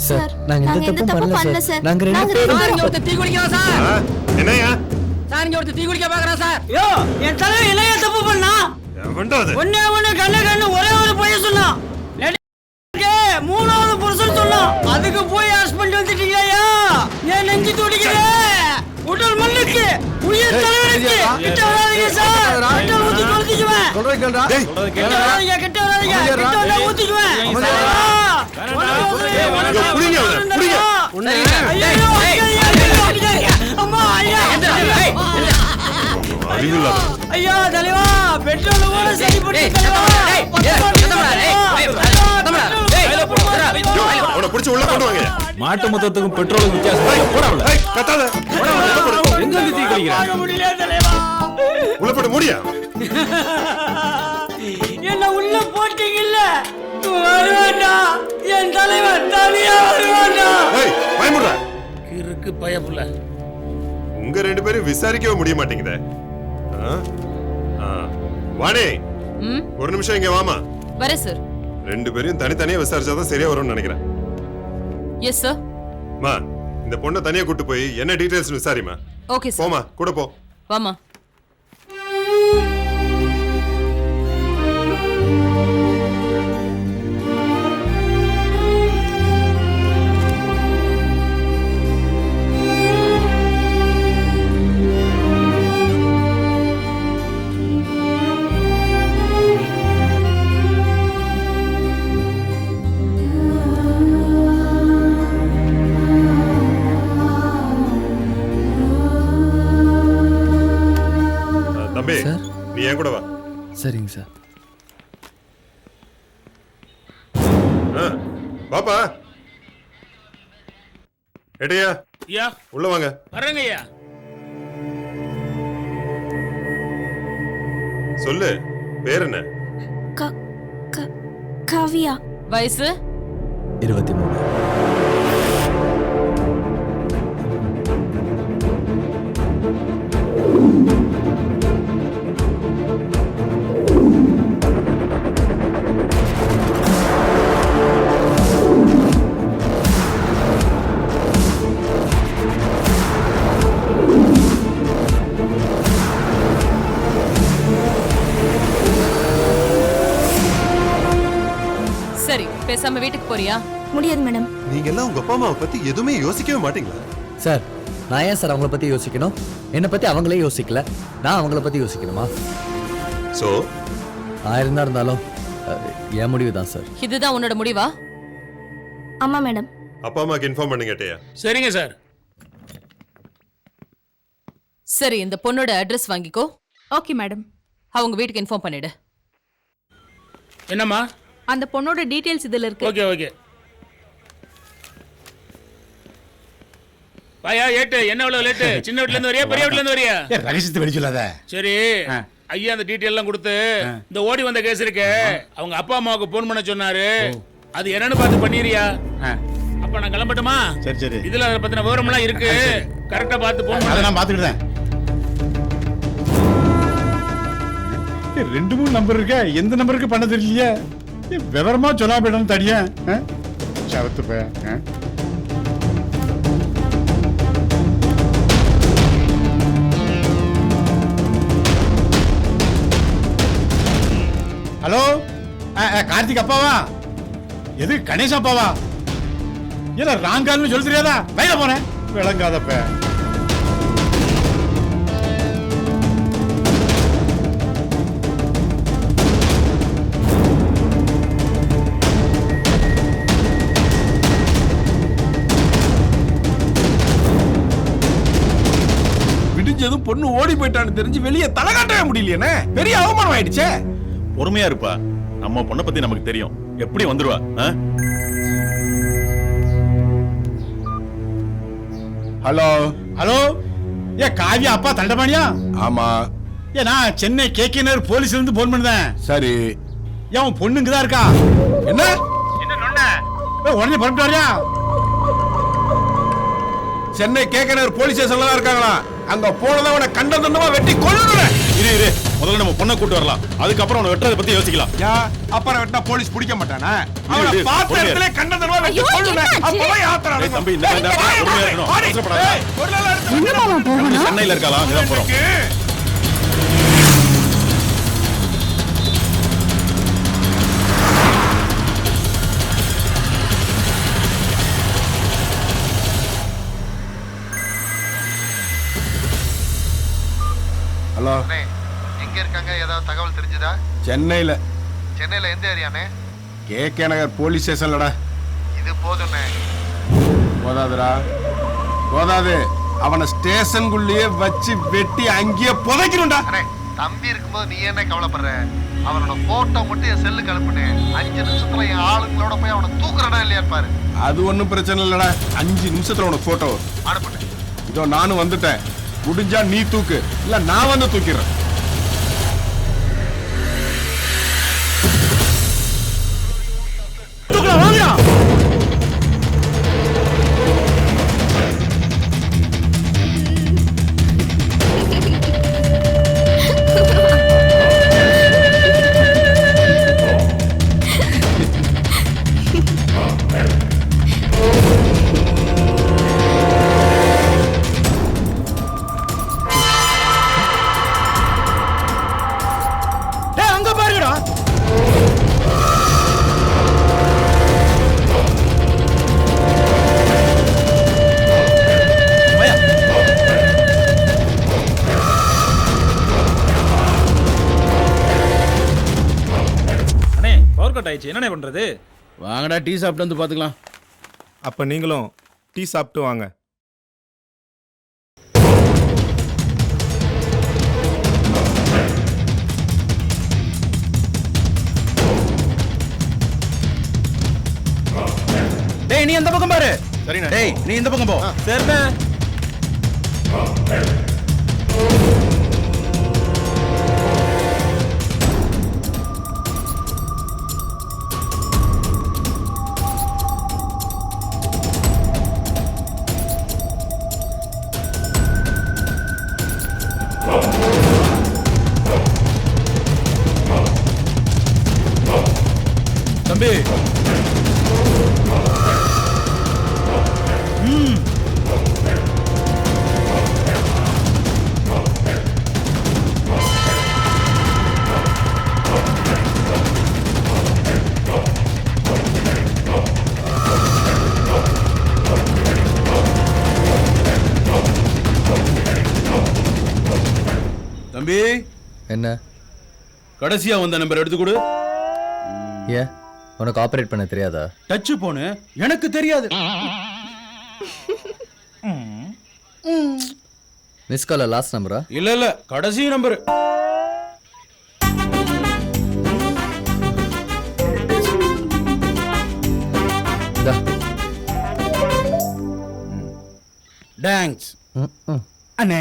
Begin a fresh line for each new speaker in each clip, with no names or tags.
Sir நாங்க எந்த தப்பும் பண்ணல சார். நாங்க ரெண்டு பேரும்
இங்க ஒருத்தர் தீ குளிக்கிறான் சார்.
என்னையா
சார் இங்க ஒருத்தர் தீ குளிக்க பாக்குறான் சார்.
யோ என் தலைவன் என்னையா தப்பு பண்ணா?
பண்றது
ஒண்ணு கண்ணு ஒரே ஒரு பையன் சொன்னான். மூணாவது புருஷன் சொன்னான். அதுக்கு போய் அரெஸ்ட் பண்ணி வந்துட்டீங்களா? ஏன் நெஞ்சு துடிக்குது? உடல் மண்ணுக்கு உயிர் தலைவனுக்கு கிட்ட வராதீங்க சார். கிட்ட ஊத்தி கொளுத்திக்குவேன்.
சொல்றேன் கேளுடா.
கிட்ட வராதீங்க கிட்ட வந்தா ஊத்திக்குவேன். அம்மா ஐயா ஐயா தலைவா பெட்ரோல் கூட சரி பண்ணி
மாட்டு மொத்தத்துக்கும் பெட்ரோலுக்கும் வித்தியாசம் போடாமல எங்க வந்து தீ கழிக்கிறாங்க
முடியல தலைவா.
உள்ள போட முடியா?
என்ன உள்ள போட்டீங்கல்ல வருவாண்டா. என் தலைவன் தனியா வருவாண்டா.
பயமுடுற
இருக்கு பயப்புல.
உங்க ரெண்டு பேரும் விசாரிக்கவே முடிய மாட்டேங்குதே. வாணி ஒரு நிமிஷம் இங்க வாமா.
வரே சார்.
ரெண்டு பேரும் தனித்தனியா விசாரிச்சாதான் சரியா வரும்னு நினைக்கிறேன்.
Yes sir.
மா இந்த பொண்ணை தனியா கூட்டு போய் என்ன டீடைல்ஸ் விசாரிமா.
Okay sir.
போமா கூட போ.
வாமா.
தம்பி நீ ஏன் கூட வா.
சரிங்க சார்.
பாப்பா எடையா
ஐயா
உள்ள வாங்க.
வரங்க ஐயா.
சொல்லு பேர் என்ன?
காவியா.
வயசு
23.
சரி பேசாம வீட்டுக்கு போறியா?
முடியாது மேடம்.
நீங்க எல்லாம் உங்க அப்பா அம்மாவை பத்தி எதுவுமே யோசிக்கவே மாட்டீங்களா?
சார் நான் ஏன் சார் அவங்கள பத்தி யோசிக்கணும்? என்னை பத்தி அவங்களே யோசிக்கல, நான் அவங்கள பத்தி யோசிக்கணுமா?
சோ
ஆயிருந்தா இருந்தாலும் என் முடிவு தான் சார்.
இதுதான் உன்னோட முடிவா?
ஆமா மேடம்.
அப்பா அம்மாக்கு இன்ஃபார்ம் பண்ணுங்க கேட்டியா?
சரிங்க சார்.
சரி இந்த பொண்ணோட அட்ரஸ் வாங்கிக்கோ.
Okay madam.
அவங்க வீட்டுக்கு இன்ஃபார்ம் பண்ணிடு.
என்னம்மா?
அந்த பொண்ணோட டீடைல்ஸ் இதுல இருக்கு.
Okay okay. வாயா ஏட்டு என்ன இவ்வளவு லேட்டு? சின்ன வீட்ல இருந்து வரியா பெரிய வீட்ல இருந்து வரியா?
ரகசியத்தை வெளி சொல்லாத.
சரி ஐயா அந்த டீடைல் எல்லாம் கொடுத்து இந்த ஓடி வந்த கேஸ் இருக்கு அவங்க அப்பா அம்மாவுக்கு போன் பண்ண சொன்னாரு. அது என்னன்னு பார்த்து பண்ணிரியா? அப்ப நான் கிளம்பட்டுமா?
சரி சரி.
இதுல அத பத்தின விவரம் எல்லாம் இருக்கு. கரெக்ட்டா பார்த்து போன் பண்ணு.
அத நான் பாத்துக்கிட்டேன். ரெண்டு மூணு நம்பர் இருக்க, எந்த நம்பருக்கு பண்ண தெரியலையே. விவரமா சொன்னா போயிடும் தடியா. சவத்து பே. ஹலோ கார்த்திக் அப்பாவா? எது கணேஷ் அப்பாவா? இல்ல ராங்கால்னு சொல்ல தெரியாதா? வயல போறேன் விளங்காதப்ப.
விடிஞ்சதும் பொண்ணு ஓடி போயிட்டான்னு தெரிஞ்சு வெளியே தலை காட்டவே முடியலையே. பெரிய அவமானம் ஆயிடுச்சே.
பொறுமையா இருப்பா. நம்ம பொண்ணை பத்தி நமக்கு தெரியும். எப்படி வந்துருவா?
ஹலோ ஹலோ ஏ காவியா அப்பா தண்டபாணியா?
ஆமா.
ஏ நான் சென்னை கேகேநகர் போலீஸ்ல இருந்து போன் பண்ணேன்.
சரி.
ஏன் பொண்ணுங்க தான் இருக்கா?
என்ன
என்ன நொண்ணே? உடனே புறப்பட்டு வரியா?
சென்னை கேகேநகர் போலீஸ் ஸ்டேஷன்ல தான் இருக்காங்களா? அங்க போனத அவனை கண்ட துண்டமா வெட்டி கொல்லுறேன்.
இரு
முதல்ல நம்ம பொண்ணை கூட்டு வரலாம், அதுக்கப்புறம் அவனை வெட்டுறதை பத்தி யோசிக்கலாம்.
யா அப்புறம் வெட்டினா போலீஸ் பிடிக்க மாட்டானா? அவனை
இது,
பார்த்த
பொறுமையா
இடத்துல கண்டதனமா வெட்டி கொல்லுவேன். அப்பதான் யாத்திரை
ஏய்,
நடக்கும்.
தம்பி, இந்த பொறுமையா இருக்கணும்.
ஓடி.
அவசரப்படாத.
ஏய், ஒரு நாள் எடுத்து
சென்னையில இருக்கலாம், அங்கதான் போறோம்.
ஹலோ,
எங்க இருக்காங்க? ஏதாவது தகவல் தெரிஞ்சுதா?
சென்னையில
சென்னையில எந்த ஏரியானே?
கேகே நகர் போலீஸ் ஸ்டேஷன்லடா.
இது போதும்ண்ணே.
போதாதுடா, போதாது. அவனை ஸ்டேஷனுக்குள்ளேயே வச்சு வெட்டி அங்கேயே புதைக்கணும்டா.
அண்ணே, தம்பி இருக்கும்போது நீ என்ன கவலைப்படுற? அவனோட போட்டோ மட்டும் என் செல்லுக்கு அனுப்புனேன். 5 நிமிஷத்துல என் ஆளுங்களோட போய் அவனை தூக்குறடா இல்லையா பாரு.
அது ஒன்றும் பிரச்சனை இல்லடா. 5 நிமிஷத்துல உனக்கு போட்டோ
அனுப்புனேன்.
இதோ நானும் வந்துட்டேன். முடிஞ்சா நீ தூக்கு, இல்ல நான் வந்து தூக்கிறேன்.
அங்க பாருங்கடா.
அண்ணே, பவர் கட் ஆயிடுச்சு, என்னண்ணே பண்றது?
வாங்கடா, டீ சாப்பிட்டு வந்து பாத்துக்கலாம்.
அப்ப நீங்களும் டீ சாப்பிட்டு வாங்க.
டேய், நீ அந்த பக்கம் பாரு.
சரிண்ணே.
டேய், நீ இந்த பக்கம் போ.
சரிண்ணே.
தம்பி, தம்பி,
என்ன
கடைசியா வந்த நம்பர் எடுத்து கொடு.
ஏன் உனக்கு ஆப்ரேட் பண்ண தெரியாதா?
டச் போனு எனக்கு தெரியாது.
மிஸ் கால லாஸ்ட் நம்பரா?
இல்ல இல்ல, கடைசி நம்பர். டாங்க்ஸ். அண்ணே,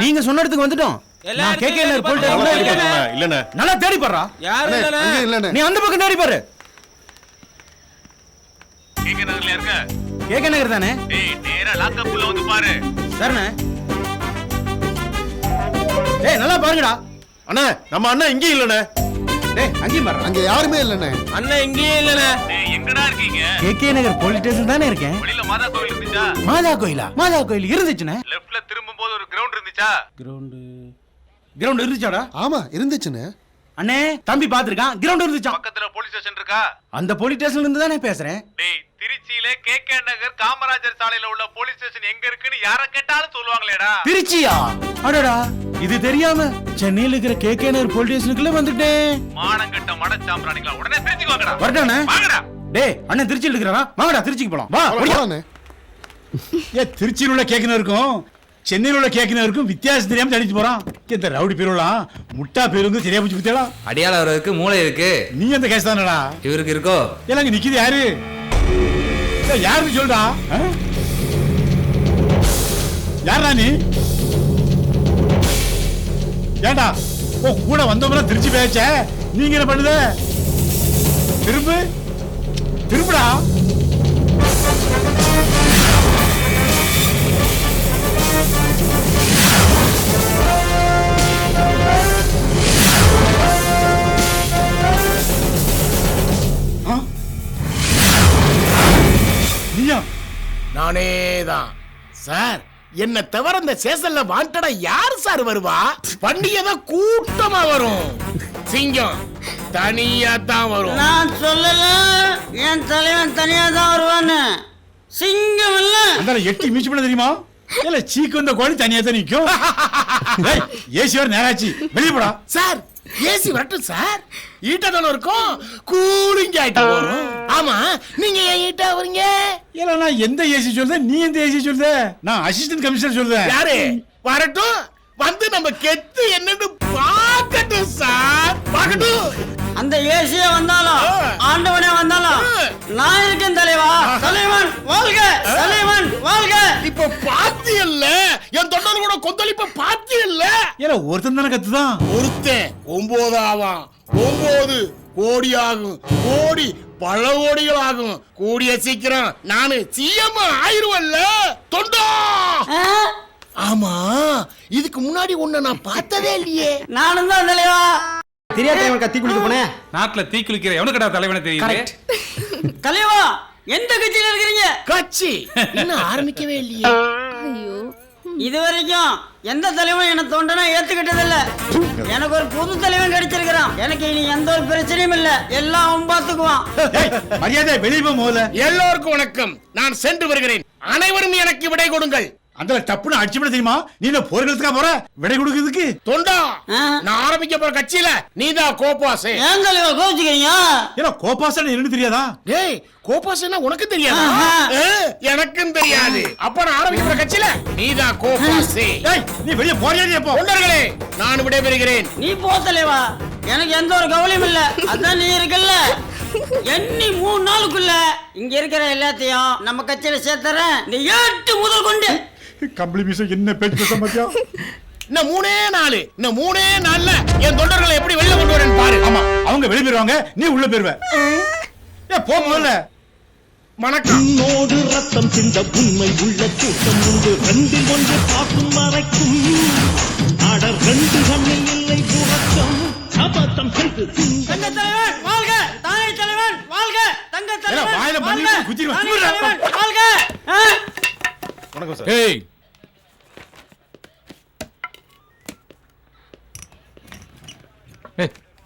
நீங்க சொன்ன இடத்துக்கு வந்துட்டோம். நான் கேகே நகர் போயிட்டு
இல்லண்ணே,
நல்லா தேடி பாருடா.
யாரும் இல்லண்ணே.
நீ அந்த பக்கம் தேடி பாரு.
கேகே நகர்ல இருக்க?
கேகே நகர் தானே?
டேய், நேரா லாக்கப் உள்ள வந்து பாரு.
சரிண்ணே. டேய், நல்லா பாருங்கடா.
அண்ணா, நம்ம அண்ணா இங்கே இல்லண்ணே.
டேய், அங்கேயும் பாரு.
அங்க யாருமே இல்லண்ணே.
அண்ணன் இங்கேயே இல்லண்ணே.
டேய், எங்கடா இருக்கீங்க?
கேகே நகர் போலீஸ் ஸ்டேஷன் தானே இருக்கேன்.
வெளியில மாதா கோவில் இருந்துச்சா?
மாதா கோயிலா? மாதா கோயில் இருந்துச்சுண்ணே.
லெஃப்ட்ல திரும்பும்போது ஒரு கிரவுண்ட் இருந்துச்சா?
கிரவுண்ட் இருந்துச்சாடா?
ஆமா இருந்துச்சுண்ணே.
அண்ணே, தம்பி பாத்துருக்கான், கிரவுண்ட் இருந்துச்சான்.
பக்கத்துல போலீஸ் ஸ்டேஷன் இருக்கா?
அந்த போலீஸ் ஸ்டேஷன்ல இருந்து தானே பேசுறேன்.
டேய், திருச்சியில கேகே நகர் காமராஜர் சாலையில உள்ள போலீஸ் ஸ்டேஷன் எங்க இருக்குன்னு யார கேட்டாலும் சொல்லுவாங்களேடா.
திருச்சியா? அடடா, இது தெரியாம சென்னையில இருக்கிற கேகே நகர் போலீஸ் ஸ்டேஷனுக்குள்ள வந்துட்டேன்.
மானங்கட்ட மடச்சாம்பிராணிகளா, உடனே திருச்சிக்கு வாங்கடா.
வரட்டானே?
வாங்கடா.
டேய், அண்ணன் திருச்சியில இருக்கிறாரா? வாங்கடா, திருச்சிக்கு போலாம். வா, ஓடியா. திருச்சியில் உள்ள கேக்குன்னு இருக்கும், சென்னையில் உள்ள கேக்குன்னு இருக்கும், வித்தியாசம் தெரியாம தடிச்சு போறான். இந்த ரவுடி பேருலாம் முட்டா பேருங்க சரியா போச்சு குத்தியா?
அடியால அவருக்கு மூளை இருக்கு.
நீ அந்த கேஸ் தானடா?
இவருக்கு இருக்கோ?
எல்லாம் நிக்குது யாரு? யாருன்னு சொல்றா. யாரா நீ? ஏண்டா, ஓ கூட வந்தவங்க திருச்சி பேச்ச நீங்க என்ன பண்ணுத? திரும்பு, திரும்புடா. நீயா?
நானே தான் சார். என்ன தவிர இந்த சேசல்ல வாண்டடா யார் சார் வருவா? பண்டிகை தான் கூட்டமா வரும். சிங்கம் தனியா தான் வரும்.
நான் சொல்லல என் தலைவன் தனியா தான் வருவான்னு. சிங்கம் இல்ல.
அந்த எட்டி மீச்சு பண்ண தெரியுமா? இல்ல சீக்கு வந்த கோழி தனியா தான் நிக்கும். ஏசி வர நேராச்சு, வெளியே போடா.
சார் ஏசி வரட்டும் சார். ஈட்டா தானே இருக்கும், கூலிங் ஆயிட்டு வரும். ஆமா, நீங்க ஏன் ஈட்டா வரீங்க?
இல்ல நான் எந்த ஏசி சொல்றேன், நீ எந்த ஏசி சொல்ற? நான் அசிஸ்டன்ட் கமிஷனர் சொல்றேன்.
யாரு வரட்டும், வந்து நம்ம கெத்து என்னன்னு பார்க்கட்டும் சார், பார்க்கட்டும்.
அந்த ஏசிய வந்தாலும் ஆண்டவனே வந்தாலும் நான் இருக்கேன் தலைவா. தலைவன் வாழ்க, தலைவன் வாழ்க.
இப்ப பாத்தியல்ல என் தொண்டர் கூட கொந்தளிப்ப பாத்தியல்ல.
இல்ல ஒருத்தன் தானே கத்துதான்.
ஒருத்தன் 9 ஆவான். 9 கோடி ஆகும். கோடி பல கோடிகள் ஆகும். கூடிய சீக்கிரம் நானு சிஎம் ஆயிருவல்ல தொண்டா. ஆமா, இதுக்கு முன்னாடி உன்னை நான் பார்த்ததே இல்லையே.
நானும் தான் தலைவா.
தெரியாத தலைவன் கத்தி குளிக்க போனேன். நாட்டுல தீ குளிக்கிற எவனுக்கடா தலைவனை தெரியுது?
தலைவா எந்த கட்சியில இருக்கிறீங்க?
கட்சி இன்னும் ஆரம்பிக்கவே இல்லையே.
இது வரைக்கும் எந்த தலைவன் என்ன தோண்டனா ஏத்துக்கிட்டதில்ல. எனக்கு ஒரு புது தலைவன் கிடைச்சிருக்கிறான். எனக்கு இனி எந்த ஒரு பிரச்சனையும் இல்ல, எல்லாம் அவன் பாத்துக்குவான்.
மரியாதை வெளியே போ முதல்ல.
எல்லோருக்கும் வணக்கம், நான் சென்று வருகிறேன். அனைவரும் எனக்கு விடை கொடுங்கள்.
அந்த டப்புன்னு அடிச்சு விட தெரியுமா? நீ என்ன போர்க்களத்துக்கா போற? விடை கொடுக்கிறதுக்கு
தொண்டா, நான் ஆரம்பிக்க போற கட்சியில நீதான் கோபாசே.
ஏன் தலைவா கோச்சுக்கிறீங்க?
ஏன்னா கோபாசன் என்னன்னு தெரியாதா?
டேய், கோபாசேனா உனக்கு தெரியாதா? எனக்கும் தெரியாது. அப்ப நான் ஆரம்பிக்க போற கட்சியில நீதான் கோபாசே.
டேய், நீ வெளியே போறியா? போ.
தொண்டர்களே, நான் விடைபெறுகிறேன்.
நீ போ தலைவா, எனக்கு எந்த ஒரு கவலையும் இல்ல. அதான் நீ இருக்கல்ல. எண்ணி 3 நாளுக்குள்ள இங்க இருக்கிற எல்லாத்தையும் நம்ம கட்சியில சேர்த்துறேன். நீ 8 முதல் கொண்டு
கம்பளி மீச என்ன பேச்சு பேச மாட்டியா?
இன்னும் 3 நாள்ல என் தொண்டர்களை எப்படி வெளியில கொண்டு வரேன்னு பாரு.
ஆமா, அவங்க வெளியே போயிருவாங்க, நீ உள்ள போயிருவ. ஏ போ முதல்ல.
வணக்கம்.
நோடு ரத்தம் சிந்த உண்மை உள்ள கூட்டம் உண்டு. 2 ஒன்று பார்க்கும் வரைக்கும் அடர் 2 கண்ணில் இல்லை உறக்கம். அபத்தம் செய்து
தங்க தலைவன் வாழ்க, தானே தலைவன் வாழ்க, தங்க தலைவன்
வாயில மண்ணி குத்திடுவா.
வாழ்க.
வணக்கம் சார்.
ஏய்,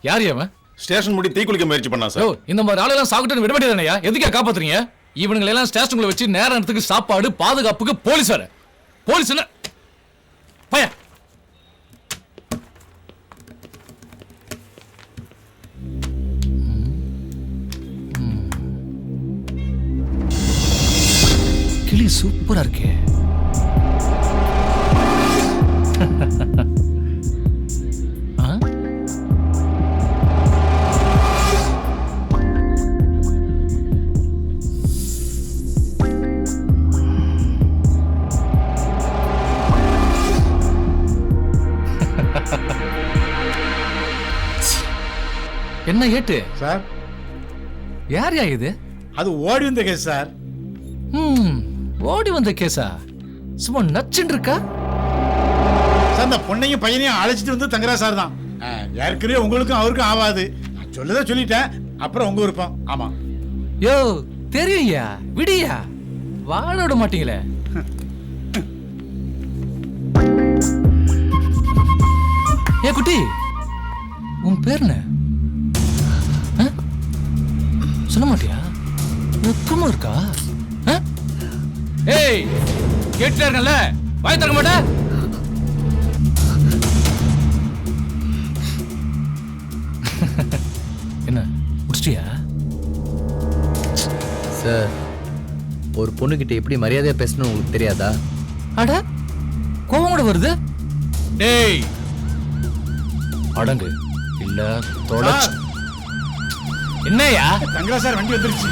யார் அவன்?
ஸ்டேஷன் முடி தீ குளிக்க முயற்சி பண்ணா சார்.
இந்த மாதிரி ஆளெல்லாம் சாப்பிட்டு விட மாட்டேதானயா? எதுக்கா காப்பாத்துறீங்க? இவனுங்களை எல்லாம் ஸ்டேஷனுக்குள்ள வச்சு நேரத்துக்கு சாப்பாடு, பாதுகாப்புக்கு போலீஸ் வர. போலீஸ் என்ன பய? கிளி சூப்பரா இருக்கே. என்ன ஏட்டு
சார்,
யார் யா இது?
அது ஓடி வந்த கேஸ் சார்.
ஓடி வந்த கேஸா? சும்மா நச்சுன்னு இருக்கா?
சார், அந்த பொண்ணையும் பையனையும் அழைச்சிட்டு வந்து தங்குறா சார் தான். ஏற்கனவே உங்களுக்கும் அவருக்கும் ஆகாது. நான் சொல்லதான் சொல்லிட்டேன், அப்புறம் உங்க விருப்பம். ஆமா.
யோ தெரியும்யா, விடியா, வாழ விட மாட்டீங்களே. ஏ குட்டி, உன் பேர் என்ன? சொல்ல மாட்டியா? வெக்கமா இருக்கா? ஏய், கேட்டுட்டே இருக்கல, வாய் திறக்க மாட்டே? என்ன முடிச்சிட்டியா?
சார், ஒரு பொண்ணுகிட்ட எப்படி மரியாதையா பேசணும் உங்களுக்கு தெரியாதா?
அட, கோவம் கூட வருது. டேய், அடங்கு இல்ல தொட. என்னையா?
தங்கரா சார், வண்டி வந்துருச்சு.